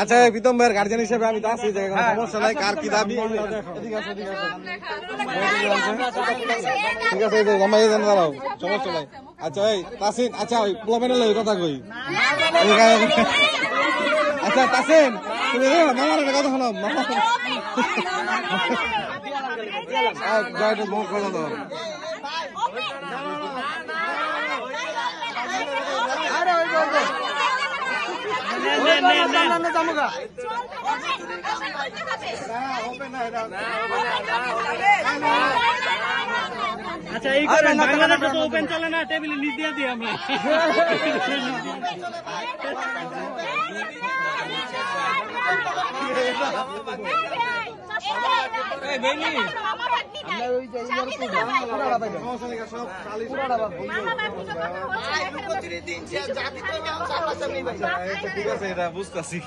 আচ্ছা প্রীতম ভাইয়ের গার্জেন হিসেবে আমি তো আছি, সমস্যা নাই, কার কি দাবি ঠিক আছে, দাঁড়াও, সমস্যা নাই। আচ্ছা এই তাসিন, আচ্ছা ওই প্লবেনের ওই কথা কই, আচ্ছা তাসিন তুমি মামার একটা কথা শোনো, মুখ খোলা দাও। আচ্ছা এই করেন, বাংলাদেশে তো ওপেন চলে না, টেবিলে নিচ দিয়ে দিই আমরা। ঠিক আছে, এটা বুঝতেছি।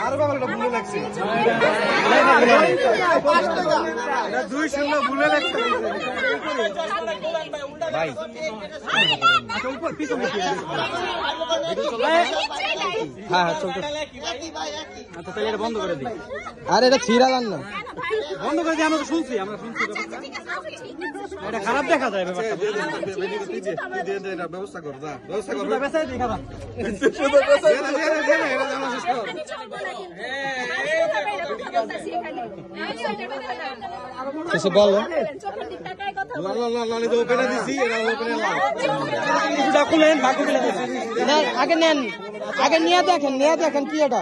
আরো বাবা ভুলে লাগছে, 2-0 ভুলে লাগছে ভাই। হ্যাঁ চলতে, আচ্ছা তাহলে এটা বন্ধ করে দিই। আর এটা ছিড়ালাম না, বন্ধ করে দিই, আমরা তো শুনছি, এটা খারাপ দেখা যায় ব্যাপারটা। ব্যবস্থা কর, ব্যবস্থা কর, কিছু বলো। আগে নেন, আগে নিয়ে দেখেন কি এটা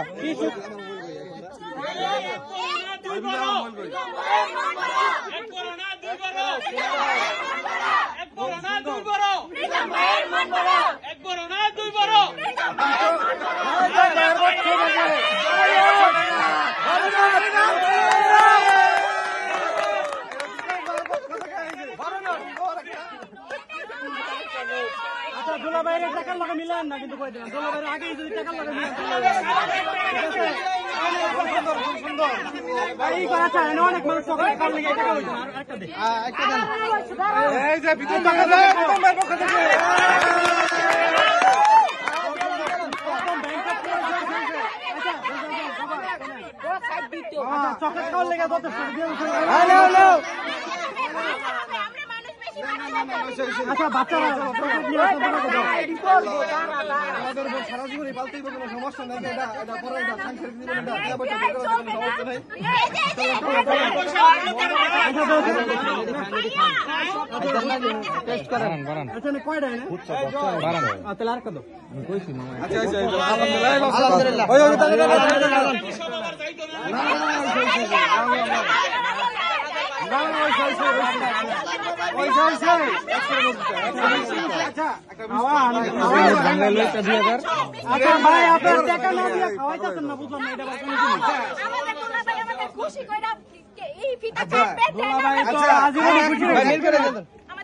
দুলাভাইয়ের টাকার লাগা মিলান না, কিন্তু কই দেন দুলাভাইয়ের আগে যদি টাকার লাগা মিলান সুন্দর ভাই করা চায় না, অনেক মানুষ সকালে কাল লেগে টাকা হইছে। আরেকটা দে, একটা দেন, এই যে বিতন টাকা দে, বিতন ভাই পক্ষ থেকে চকলেট খাওয়ার লেগে যথেষ্ট। আচ্ছা বাচ্চারা সারা জীবন পালতেই কোনো সমস্যা নাই, ভাই আপনার টাকা না দিয়ে খাওয়াইতেছেন না, বুঝলাম না এটা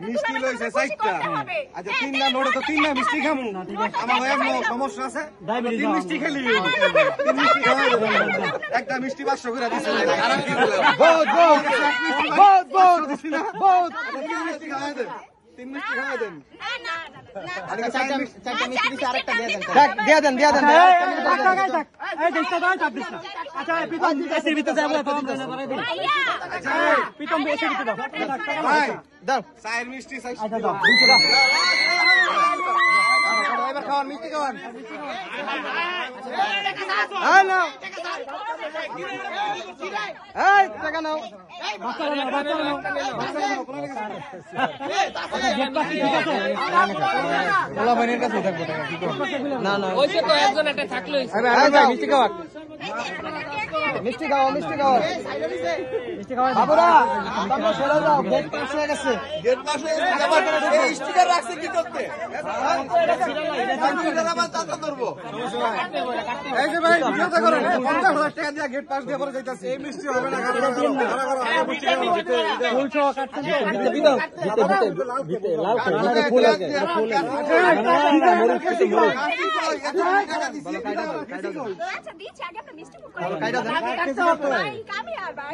মিষ্টি লইছে 4টা, আচ্ছা 3টা নোটে তো 3টা মিষ্টি খামু, আমার এমন সমস্যা আছে, 3 মিষ্টি খেলি, 3 মিষ্টি খাওয়াই দেবেন, একটা মিষ্টি 500 করে দিছে, খারাপ কি বলে, বহুত 3 মিষ্টি খাওয়াই দেন, 3 মিষ্টি খাওয়াই দেন, না 4টা মিষ্টি দিছে, আরেকটা দিয়ে দেন, এই দেশটা দাও, 26 না। আচ্ছা পিতম এসির ভিতরে যাবো, আচ্ছা পিতম এসির ভিতরে দাও, ভাই দাও 4 মিষ্টি, আচ্ছা দাও, এবার খাওয়ান, মিষ্টি খাওয়ান, হ্যাঁ নাও, এই টাকা নাও, বাচ্চারা নাও, ওলা বাড়ির কাছে থাকবো টাকা, কি করব, না ওই তো একজন একটা থাকলো, মিষ্টি খাওয়া মিষ্টি খাও মিষ্টি খাও মিষ্টি খাও বাবুরা তোমরা চলে যাও গেট পাস হয়ে গেছে গেট পাস হয়ে গেছে আবার এই স্টিকার রাখছে কি করতে আবার চাচা ধরবো এই যে ভাই ভিডিওটা করেন 50,000 টাকা দিয়ে গেট পাস দিয়ে পরে যাইতাছে এই মিষ্টি হবে না ফুল সহ কাটতে দাও ভিতে লাল ফুল আছে আচ্ছা দিচ্ছি আগে আপনি মিষ্টি মুখ করে কাইটা দেন ভাই কামি আর ভাই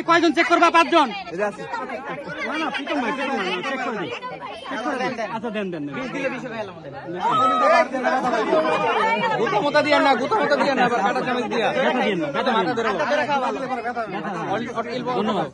কয়জন চেক করবা 5 জন না না প্রীতম ভাই চেক করে দিন আচ্ছা দেন দেন গুতামতা দিয়ে না গুতামতা দিয়ে না কাটা চামচ দিয়া ব্যথা দিন না ব্যথা দিন না। ধন্যবাদ।